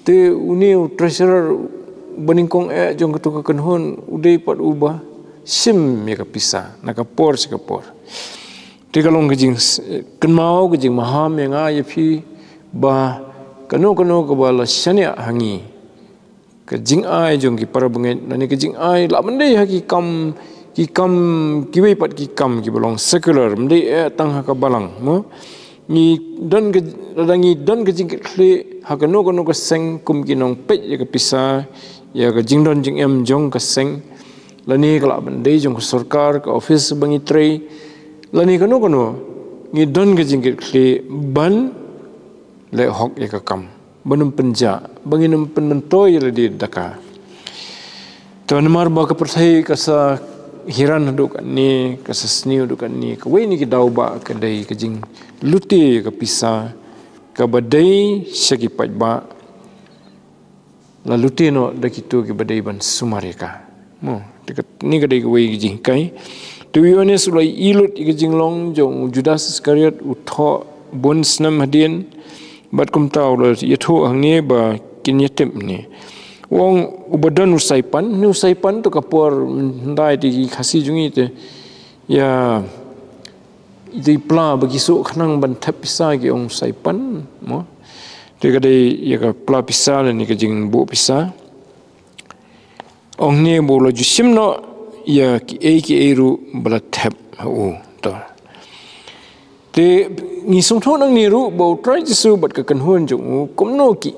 te uni treasurer baningkong jong ka kenhun udai pat ubah sim ya ka pisah na ka por si ka por te kalong ka jing kenmau ka jing maham yang a yapi ba kano ka bala syania hangi ka jing ai jong ki para benget nani ka jing ai la mendai ha ki kam ki wei pat ki kam ki belong secular mendai tang ha ka balang mo ni don ka radangi don ka jing kle ha ka no ka seng kum ki nong pet ya ka pisah ya ka jing don jing em jong ka seng lani ka la mendai jong ka sarkar ka office bangi trei lani ka no ni don ka jing kle ban le hok ya ka kam banum penja banginum penentoy la di daka to namar ba ka perthai ka sa hiran duk ni ka sa sniu duk ni ka we ni ki dau ba ka dai ka jing luti ka pisah ka badai sagi pat ba la luti no da kitu ki badai ban sumareka mo ni ka dai ka we ki jing kai to be honest ulai ilut ki jing long jong Judas Iscariot utho bon snam hadien bat kum tau la yatho hangne ba kin yatem ni wong ubadan usaipan to kapor ndai di khasi jungi te ya di pla bagi su khanang ban thap pisa gi ong saipan mo te ga dei ya ka pla pisa ni ka jing bo pisa ong ne bo lo jusim no ya ki ru bala thap u to te ni sung thon ang ni ru bo try jisu bat ka kan hon jong kum no ki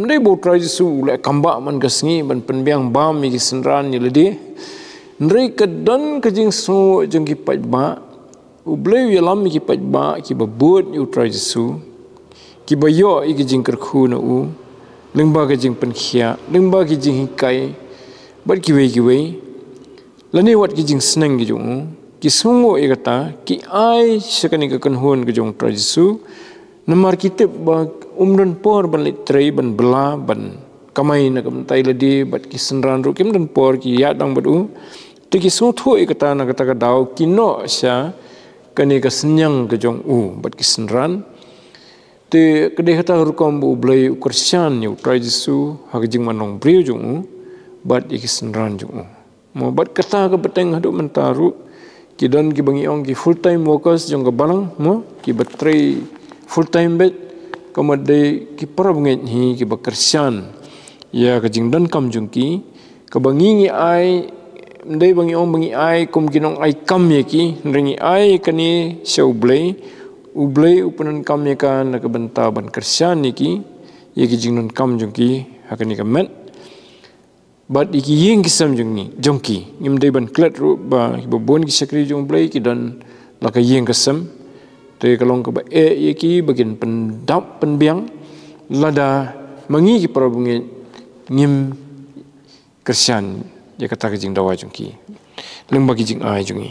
mdai bo try jisu le kamba man ka sngi ban penbiang bam mi ki senran ni ledi ndrei ka dan ka jing so jong ki pat ba u bleu ya lam ki pat ba ki ba bot u try jisu ki ba yo i ki jing kar khu na u lengba ka jing pen khia lengba ki jing hikai bat ki wei lani wat ki jing snang ki jong ki sungo ikata ki ai sekani ka kanhun ke jong trajisu namar kitip ba umdan por ban litrei ban bela ban kamai na kam tai ladi bat ki senran ru kim dan por ki ya dang badu te ki so tho ikata na kata ka dau ki no sya kani ka senyang ke jong bat ki senran te kede kata ru kom bu blai ukursian ni trajisu ha jing manong briu jong bat ki senran jong mo bat kata ka beteng hadu mentaru ki don ki bangi ong ki full time workers jong ka balang mo ki batrai full time bet kamade ki para bangi hi ki bakersian ya ka jing don kam jong ki ka bangi ai ndai bangi ong bangi ai kum ki nong ai kam ye ki ringi ai kani show ublei upunan kam ye ka na ka benta ban kersian ni ki ye ki jing don kam jong ki hakani ka met bat iki yeng kisam jong ni jongki ngim dei ban klat ru ba bon ki sakri jong blai ki dan la ka yeng kisam te kalong ka ba ye ki bagin pendap penbiang lada mangi ki parabungi ngim kersian ya kata ka jing dawa jongki leng bagi jing ai jongi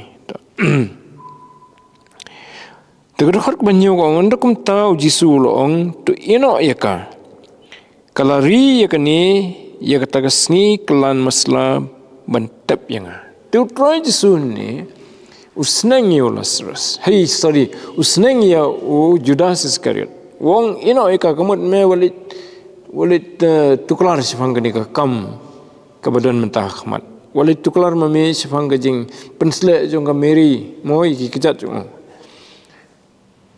te ka har ban nyu ko ngon kum tau jisu lo ong to ino ya ka kalari ya ka ni ya kata kesni kelan masla bantap yang tu try jisun ni usneng yo Lazarus usneng ya Judas Iscariot wong ino eka kamut me walit tuklar sifang gani ka kam kabadan mentah khmat walit tuklar mame sifang gajing pensle jong ka Mary moi ki kejat jong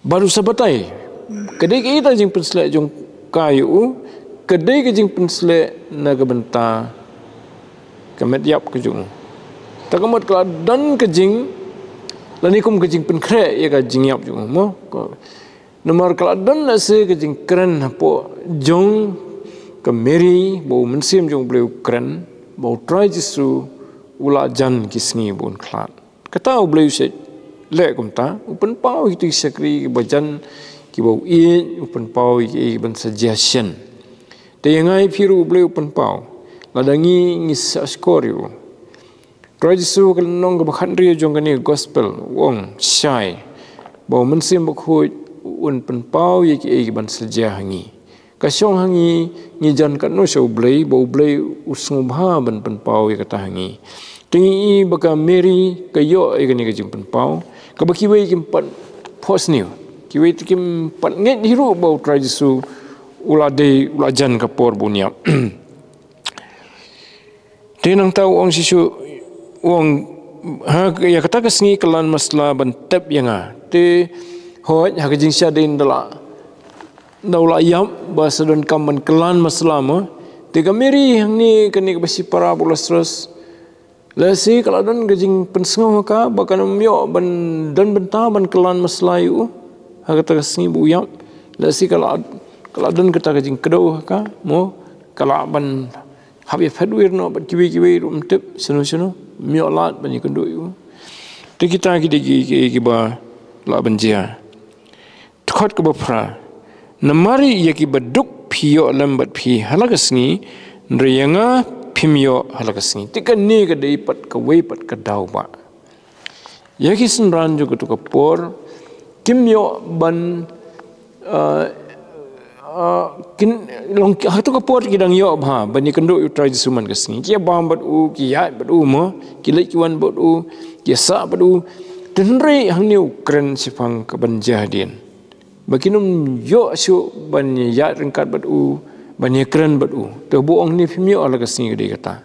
baru sabatai kedai kita jing pensle jong kayu kedai ke jing pensle naga benta kamet yap ke jung takamat kala dan ke jing lani kum ke jing penkre ya ka jing yap jung mo nomor kala dan na se ke jing keren po jong ke Mary bo mensim jong bleu keren bo try jisu ula jan kisngi bon klat kata bleu se le kum ta upan pau itu sakri bajan ki bau i upan pau ki ban suggestion te yangai phiru ble upan pau ladangi ngis skoriu trajisu kal nong ba khandri jongani gospel wong shai bau mensim bakhu un pan pau ki ban sejah hangi kasyong hangi ngijan kat no show ble bau ble usngubha ban pan pau kata hangi tingi baka Mary kayo igani ka jimpan pau kabaki wei kim pat pos new ki wei kim pat nget hiru bau trajisu ulade ulajan ka por bunia tenang tau ong sisu ong ha ya kata kasngi kelan masla ban tep yanga te hoj ha ka jingsha din dala daula yam bahasa don kaman kelan masla mo te ka Mary hang ni kani ka basi para bulasros lasi kalau dan gajing pensengau ka bakan myo ban dan benta ban kelan maslayu ha kata kasngi buyam lasi kalau dan kata gajing kedau ka mo kalau ban habi fadwir no bat kiwi rum tip sunu myo lat ban ikendu yu te kita ki ba la banjia tkot ka bapra namari yaki baduk phiyo lambat phi halagasngi nriyanga pimyo halagasngi tika ni ka dei pat ka wei pat ka dau ba yaki senran juga tu ka por kimyo ban kin long hatu ka por kidang yo ba bani kendo u try suman gasngi ki bam bat u ki ya bat u mo ki le kiwan bat u ki sa bat u tenre hang ni ukren sifang ka ban jadin bakinum yo su ban ya rengkat bat u banyak keren batu, tu buang ni film yo ala kasih gede kata.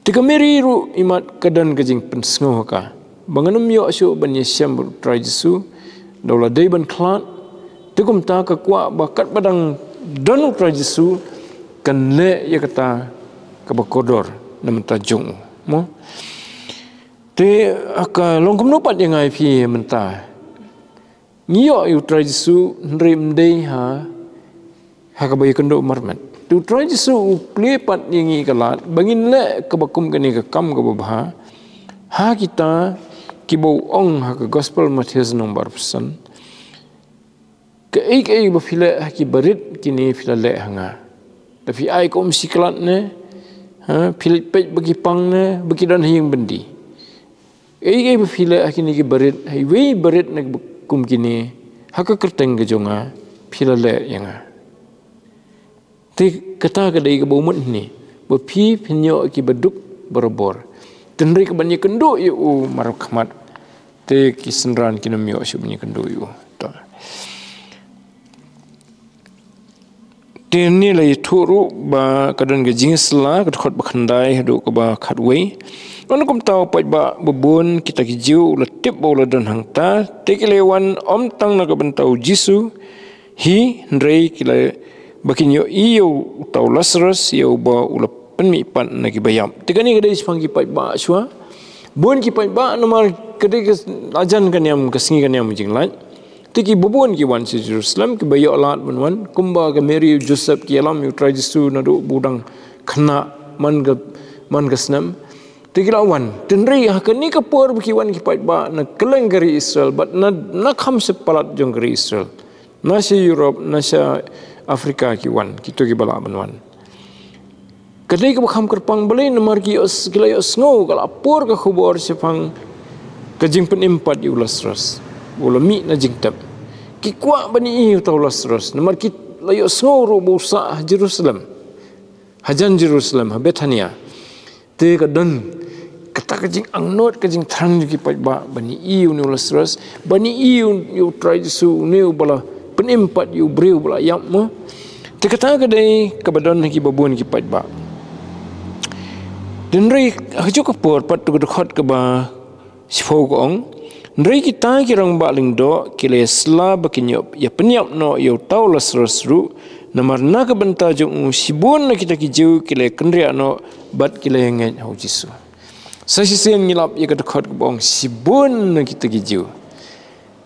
Tika Mary ru imat kadan kajing pensengau ka. Banganum yo asu banyak siam bertrai Jesu, daulah day ban klan. Tikum ta kekuat bakat badang dan utrai Jesu kan le ya kata kabakodor nama tajung mo. Te aka longkum nupat yang ai pi mentah. Ngiyo utrai Jesu nrim day ha. Hakabai kendo marmat tu try Jesu plepat yangi kalat bangin le kebakum kani ke kam ke babha ha kita kibau ong ha ke gospel Matius nomor pesan ke ai bafila ha ki barit kini fila le hanga tapi ai ko msi kalat ne ha pilit pej bagi pang ne bagi dan hing bendi ai bafila ha kini ki barit hai wei barit ne kum kini ha ke kerteng ke jonga fila le yanga te kata kadai ke bau ni bepi penyo ki beduk berbor tenri ke banyak kendo yu marahmat te kisenran kinemyo syu banyak kendo yu te ni lai thuru ba kadan ge jingsla khot bakhandai hadu ko ba khatwei on kum taw pai ba bubun kita ki jiu la tip bo la dan hangta te ki lewan om tang na ka bantau Jesu hi ndrei ki la bakin yo iyo tau Lazarus yo ba ula penmi pan nagi bayam tegani kadai sipang ki pai ba shwa bon ki pai ba nomar kadai ajan kan yam kasingi kan yam jinglat tiki bubun ki wan si Jerusalem ki bayo lat wan kumba ke Mary Joseph ki alam yu try Jesu nadu budang kena man ga snam tiki lawan tenri ha kan ni ka por ki wan ki pai ba na keleng gari Israel but na kham sepalat jong gari Israel na si Europe na sa Afrika kiwan kita ki bala banwan kadai ka bakham kerpang balai nomor ki os kilai os ngau kala por ka khubor sipang kajing penimpat yu Lazarus ulami na jingtap ki kwa bani i tau Lazarus nomor ki layo ngau ro busa Jerusalem hajan Jerusalem Bethania te kadan kata kajing angnot kajing tang ki pai ba bani i yu Lazarus bani i yu try Jesu ne bala penimpat yu breu bala yam mo tekata kadai kabadan ki babun ki pat ba denrei haju ka por pat tu khot ka ba sifo ko ong ndrei kita ki rang ba ling do ki le sla ba ki nyop ya penyap no yu tau Lazarus ru namar na ka banta jo sibun na kita ki ju ki le kendria no bat ki le ngai hau Jesu sa sisen ngilap ya ka khot ka bong sibun na kita ki ju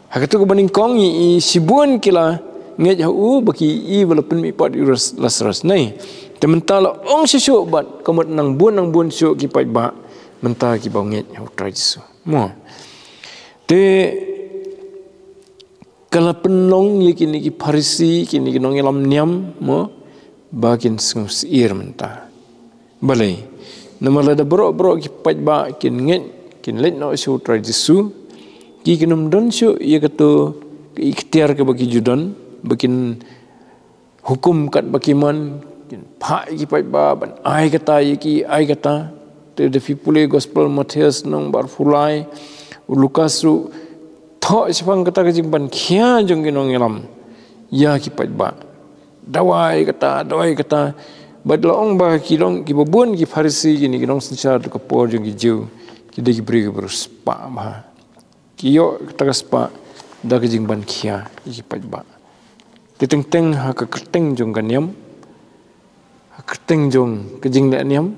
hakatu ko baning kong i sibun kila nget hu baki i walaupun mi pat Lazarus nai te mentala ong sisu bat komot nang bun syu ki pat ba menta ki ba nget hu try Jesu mo Te kalau penong kini ki Parisi kini ki nong elam niam mo bakin sengus ir mentah. Balai. Nama lada berok ki pajba kin nget kin let no su try Jesu ki kinum don su ia kata ikhtiar ke bagi judan bakin hukum kat bakiman kin pak ki pajba ban ai kata te the people gospel Matius nong bar fulai Lukas su thok sipang kata kejimpan kia jong kinong elam ya ki pajba dawai kata badla ong ba ki dong ki babun ki Farisi kini ki dong sencar ke por jong ki jiu ki de ki beri ke berspa ba ki yo kata spa da kejimpan kia ki pajba teng ha ka keteng jong kaniam ha keteng jong kejing da niam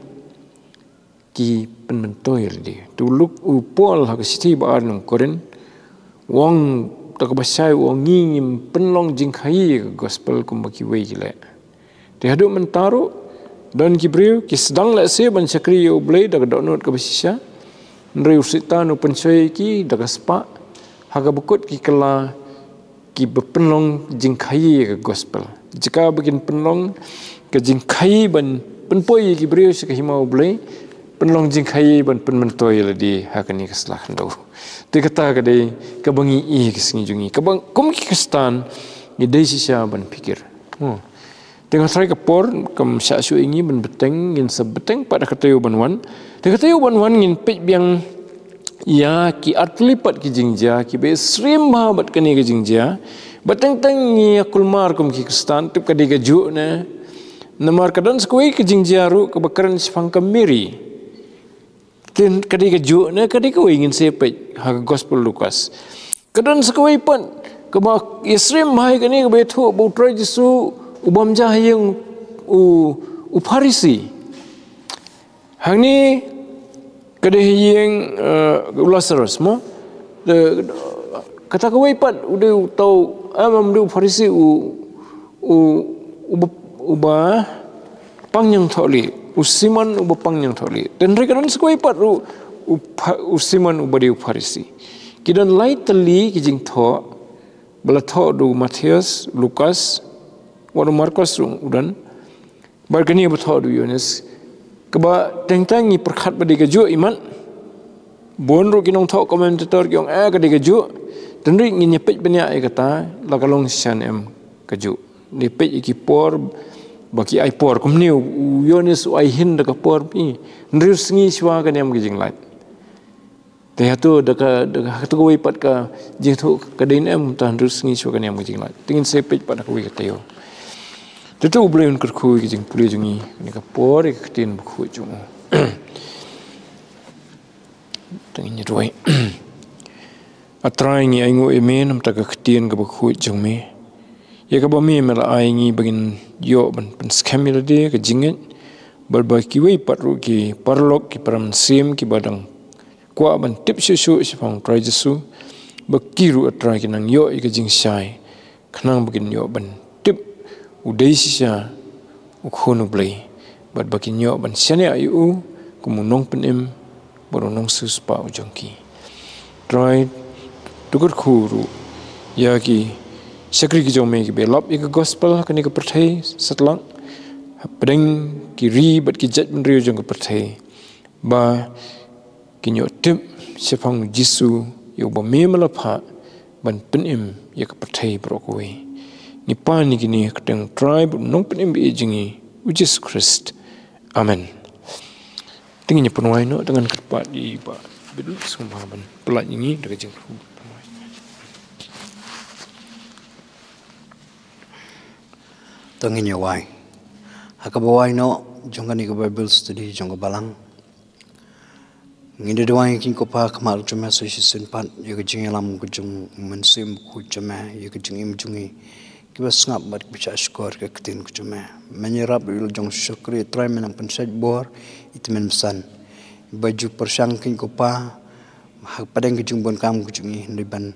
ki penmentoy di tuluk upol ha ka siti ba nong koren wong tak basai wong ngim penlong jingkai gospel kumbaki wei gile te hadu mentaro dan kibriu ki sedang la se ban sakri yo blai dak donot ka basisya nreu sita no pensoi ki dak spa haga bukut ki kala ki penlong jingkai gospel jika bikin penlong ke jingkai ban penpoi kibriu sekahimau blai penlong jingkai ban penmentoi la di hakani keslah ndo te kata kadai kabangi i kesingi jungi kabang kum ki kestan ni dei sisa ban pikir tengah try kapor kam sya su ingi ban beteng ngin sebeteng pada katayu ban wan te katayu ban wan ngin pek biang ya ki atlipat ki jingja ki be srim ba bat kani ki jingja beteng teng ni kulmar kum ki kestan tip kadai gaju na namar kadan skui ki jingja ru ke bakaran sifang kamiri ten kadai kejuk na kadai kau ingin sepet hak gospel Lukas kadan sekawai pun kebak Isrim mai kani ke betu butra Jesu ubam jahayang u Farisi hang ni kadai yang Lazarus mo kata kawai pun udah tahu amam du Farisi uba panjang tholi usiman ubapang yang tholi dan mereka dan sekoi pat usiman ubadi Farisi kidan lai teli kijing tho bala tho du Matius Lukas wanu Markus udan bargani betho du Yohanes keba tengtangi perkhat badi keju iman bon ru kinong tho komentator kyong kadi keju dan ri ngin nyepet benya kata la kalong sian em keju ni pej ikipor baki ai por kumni Yohanes ai hin da por pi nris ngi swa ka nem gijing lat te hatu da hatu ko pat ka jing thu ka din em ta nris ngi swa ka nem gijing lat tingin sepet pat ka wi ka teo te tu bleun kur khu gijing puli jungi ni ka por ka tin bu khu jung tengin ni roi atrai ngi ai ngo emen am ta ka tin ka bu khu jung me ya ka ba mi mela ai ngi bagin yo ban pen skamil de ka jingit berba ki wei patru ki parlok ki param sim ki badang kwa ban tip su sipang try Jesu bakiru atrai ki nang yo ka jing sai khnang bagin yo ban tip udai sisa ukhonu blai bad bakin yo ban sene ayu kumunong penem boronong suspa ujongki try tukur khuru ya ki sakri ki jome ki belop ik gospel kani ka perthai satlang pedeng ki ri bat ki jat ben rio jong ka perthai ba ki nyo tip sepang Jesu yo ba me mala pha ban penim ya ka perthai brokwe ni pa ni ki ni kateng tribe nong penim bi jingi Jesus Christ amen tingin ni penwai no dengan kepat di ba bidul semua ban pelat ini dekat jeng tangin yawai hakabawai no jongani ka Bible study jong balang nginde dwai kin ko pa kamal chuma so sin pat ye ka jingalam ko jong mansim ko chuma ye ka jingim jungi ki bas ngap bat bicha skor ka tin ko chuma menyerap il jong syukri try menang pensaj bor itmen san baju persang kin ko pa hak padang ka jong bon kam ko jungi ban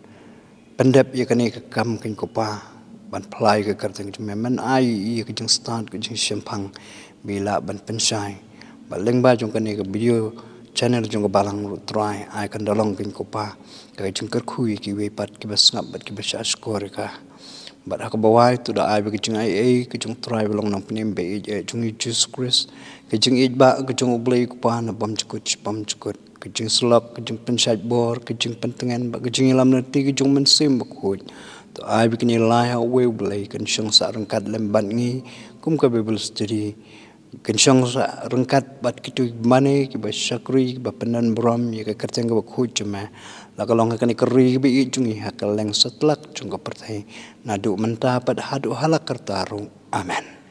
pendap ye ka ne ka kam kin ko pa ban plai ke kerteng cuma men ai ke jeng start ke jeng sempang bila ban pensai baleng ba jong kane ke video channel jong balang ru try ai kan dalong kin ko pa ka jing ker khui ki we pat ki bas ngap bat ki bas skor ka bat ak bawai tu da ai bi jing ai ki jong try belong nang pnim be jong Jesus Christ ki jing i ba ki jong blai ko pa na bam chukut ki jing slap ki jing pensat bor ki jing pentengan ba ki jing lam na ti ki jong men sim ba ko to ai bi ni lai ha we blai kan shong sa rang kat lem ban ngi kum ka Bible study kensyang sa rengkat bat kitu mane ki ba syakri ba penan bram ya ka kerteng ba khu chuma la ka long ka ni keri bi jungi ha ka leng setlak chung ka pertai na du menta pad hadu halak kertaru amen.